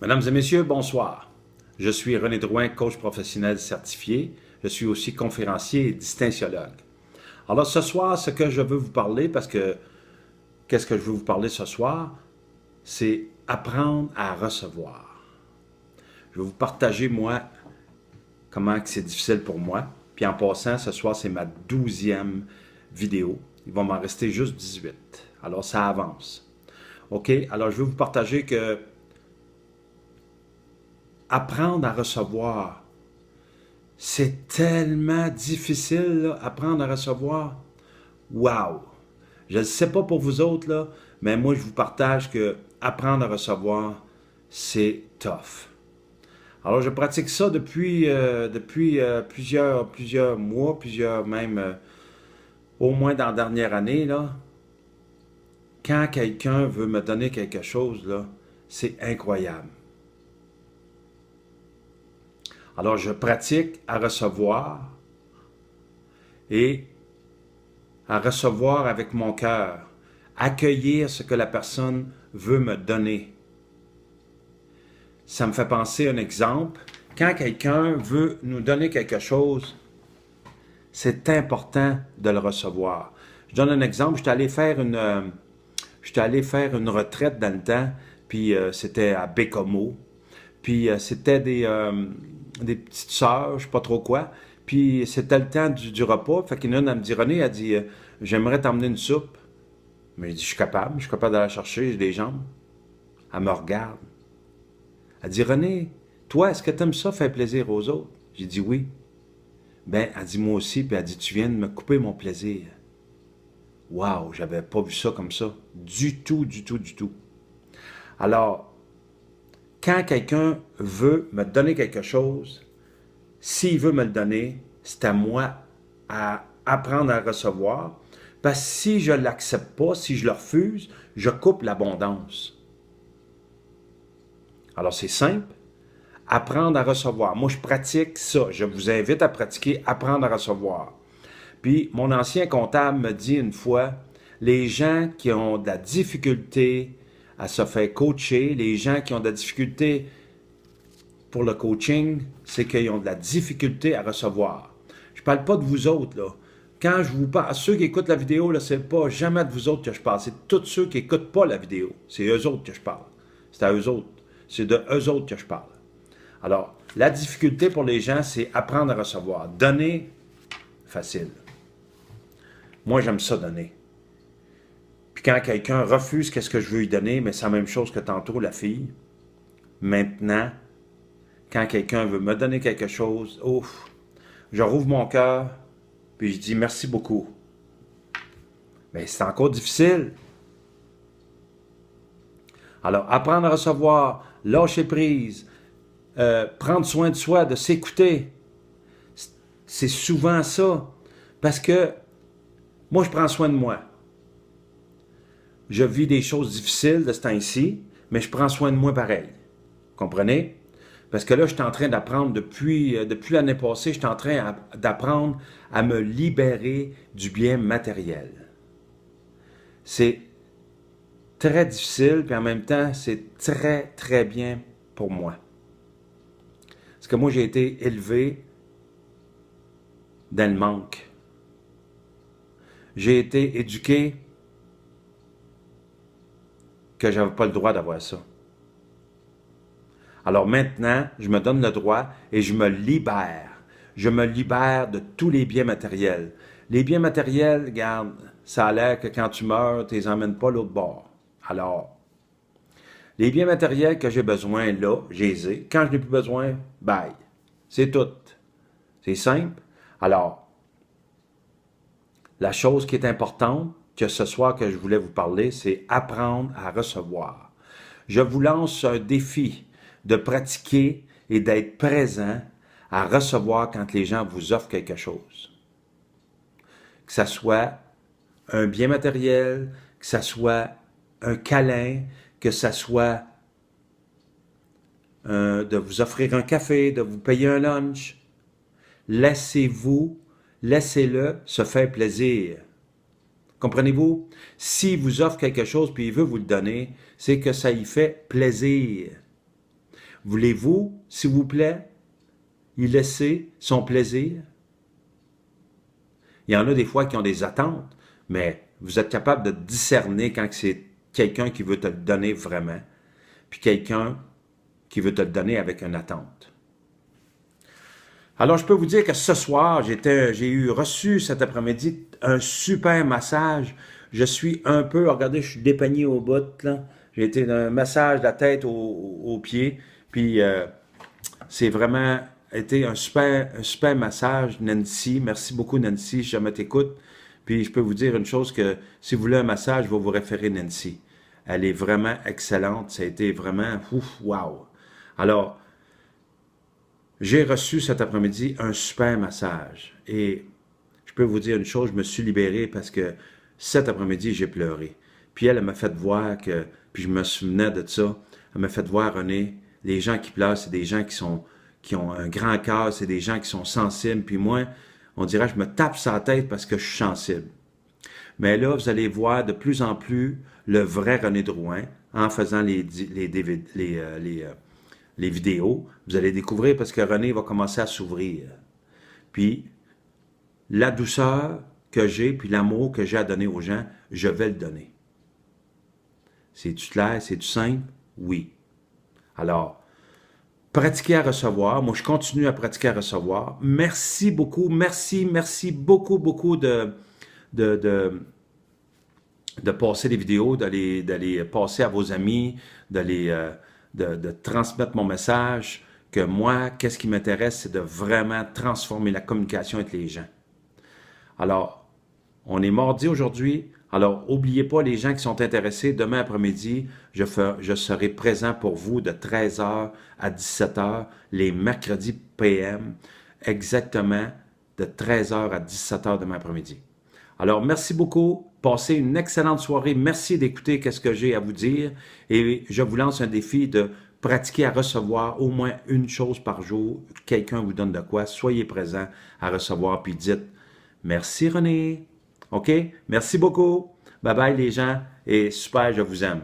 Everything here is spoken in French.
Mesdames et messieurs, bonsoir. Je suis René Drouin, coach professionnel certifié. Je suis aussi conférencier et distinctiologue. Alors ce soir, ce que je veux vous parler, qu'est-ce que je veux vous parler ce soir? C'est apprendre à recevoir. Je vais vous partager, moi, comment c'est difficile pour moi. Puis en passant, ce soir, c'est ma 12e vidéo. Il va m'en rester juste 18. Alors ça avance. OK? Alors je vais vous partager que apprendre à recevoir, c'est tellement difficile, là, apprendre à recevoir. Wow! Je ne sais pas pour vous autres, là, mais moi, je vous partage que apprendre à recevoir, c'est tough. Alors, je pratique ça depuis plusieurs mois, au moins dans la dernière année, là. Quand quelqu'un veut me donner quelque chose, là, c'est incroyable. Alors, je pratique à recevoir et à recevoir avec mon cœur, accueillir ce que la personne veut me donner. Ça me fait penser à un exemple. Quand quelqu'un veut nous donner quelque chose, c'est important de le recevoir. Je donne un exemple. J'étais allé faire une retraite dans le temps, puis c'était à Bécomo. Puis c'était des petites sœurs, je ne sais pas trop quoi. Puis c'était le temps du repas. Fait qu'une, elle me dit, René, elle dit, j'aimerais t'emmener une soupe. Mais je dis, je suis capable d'aller la chercher, j'ai des jambes. Elle me regarde. Elle dit, René, toi, est-ce que tu aimes ça faire plaisir aux autres? J'ai dit oui. Ben, elle dit moi aussi, puis elle dit, tu viens de me couper mon plaisir. Wow, j'avais pas vu ça comme ça. Du tout, du tout, du tout. Alors, quand quelqu'un veut me donner quelque chose, s'il veut me le donner, c'est à moi à apprendre à recevoir. Parce que si je ne l'accepte pas, si je le refuse, je coupe l'abondance. Alors c'est simple, apprendre à recevoir. Moi, je pratique ça. Je vous invite à pratiquer apprendre à recevoir. Puis, mon ancien comptable me dit une fois, les gens qui ont de la difficulté à se faire coacher, les gens qui ont de la difficulté pour le coaching, c'est qu'ils ont de la difficulté à recevoir. Je ne parle pas de vous autres, là. Quand je vous parle, ceux qui écoutent la vidéo, là, c'est pas jamais de vous autres que je parle. C'est tous ceux qui n'écoutent pas la vidéo. C'est eux autres que je parle. C'est à eux autres. C'est de eux autres que je parle. Alors, la difficulté pour les gens, c'est apprendre à recevoir. Donner, facile. Moi, j'aime ça donner. Puis quand quelqu'un refuse qu'est-ce que je veux lui donner, mais c'est la même chose que tantôt, la fille. Maintenant, quand quelqu'un veut me donner quelque chose, ouf, je rouvre mon cœur, puis je dis merci beaucoup. Mais c'est encore difficile. Alors, apprendre à recevoir, lâcher prise, prendre soin de soi, de s'écouter, c'est souvent ça. Parce que moi, je prends soin de moi. Je vis des choses difficiles de ce temps-ci, mais je prends soin de moi pareil. Comprenez? Parce que là, je suis en train d'apprendre, depuis l'année passée, je suis en train d'apprendre à me libérer du bien matériel. C'est très difficile, puis en même temps, c'est très, très bien pour moi. Parce que moi, j'ai été élevé dans le manque. J'ai été éduqué que je n'avais pas le droit d'avoir ça. Alors maintenant, je me donne le droit et je me libère. Je me libère de tous les biens matériels. Les biens matériels, regarde, ça a l'air que quand tu meurs, tu les emmènes pas l'autre bord. Alors, les biens matériels que j'ai besoin là, je les ai. Quand je n'ai plus besoin, bye. C'est tout. C'est simple. Alors, la chose qui est importante, que ce soir que je voulais vous parler, c'est apprendre à recevoir. Je vous lance un défi de pratiquer et d'être présent à recevoir quand les gens vous offrent quelque chose. Que ce soit un bien matériel, que ce soit un câlin, que ce soit de vous offrir un café, de vous payer un lunch. Laissez-le se faire plaisir. Comprenez-vous? S'il vous offre quelque chose puis il veut vous le donner, c'est que ça y fait plaisir. Voulez-vous, s'il vous plaît, y laisser son plaisir? Il y en a des fois qui ont des attentes, mais vous êtes capable de discerner quand c'est quelqu'un qui veut te le donner vraiment, puis quelqu'un qui veut te le donner avec une attente. Alors, je peux vous dire que ce soir, j'ai reçu cet après-midi un super massage. Je suis un peu, regardez, je suis dépeigné au bout, là. J'ai été d'un massage de la tête aux pieds, puis c'est vraiment été un super massage, Nancy. Merci beaucoup, Nancy, si jamais t'écoutes. Puis je peux vous dire une chose que si vous voulez un massage, je vais vous référer Nancy. Elle est vraiment excellente. Ça a été vraiment ouf, wow. Alors, j'ai reçu cet après-midi un super massage. Et je peux vous dire une chose, je me suis libéré parce que cet après-midi, j'ai pleuré. Puis elle m'a fait voir que, puis je me souvenais de ça, elle m'a fait voir, René, les gens qui pleurent, c'est des gens qui ont un grand cœur, c'est des gens qui sont sensibles. Puis moi, on dirait, je me tape sur la tête parce que je suis sensible. Mais là, vous allez voir de plus en plus le vrai René Drouin en faisant les vidéos. Vous allez découvrir parce que René va commencer à s'ouvrir. Puis, la douceur que j'ai, puis l'amour que j'ai à donner aux gens, je vais le donner. C'est-tu clair? C'est-tu simple? Oui. Alors, pratiquer à recevoir. Moi, je continue à pratiquer à recevoir. Merci beaucoup. Merci beaucoup, beaucoup de passer les vidéos, d'aller passer à vos amis, de transmettre mon message, que moi, qu'est-ce qui m'intéresse, c'est de vraiment transformer la communication avec les gens. Alors, on est mardi aujourd'hui, alors n'oubliez pas les gens qui sont intéressés, demain après-midi, je serai présent pour vous de 13h à 17h, les mercredis PM, exactement de 13h à 17h demain après-midi. Alors, merci beaucoup. Passez une excellente soirée. Merci d'écouter ce que j'ai à vous dire. Et je vous lance un défi de pratiquer à recevoir au moins une chose par jour. Quelqu'un vous donne de quoi. Soyez présent à recevoir. Puis dites, merci René. OK? Merci beaucoup. Bye bye les gens. Et super, je vous aime.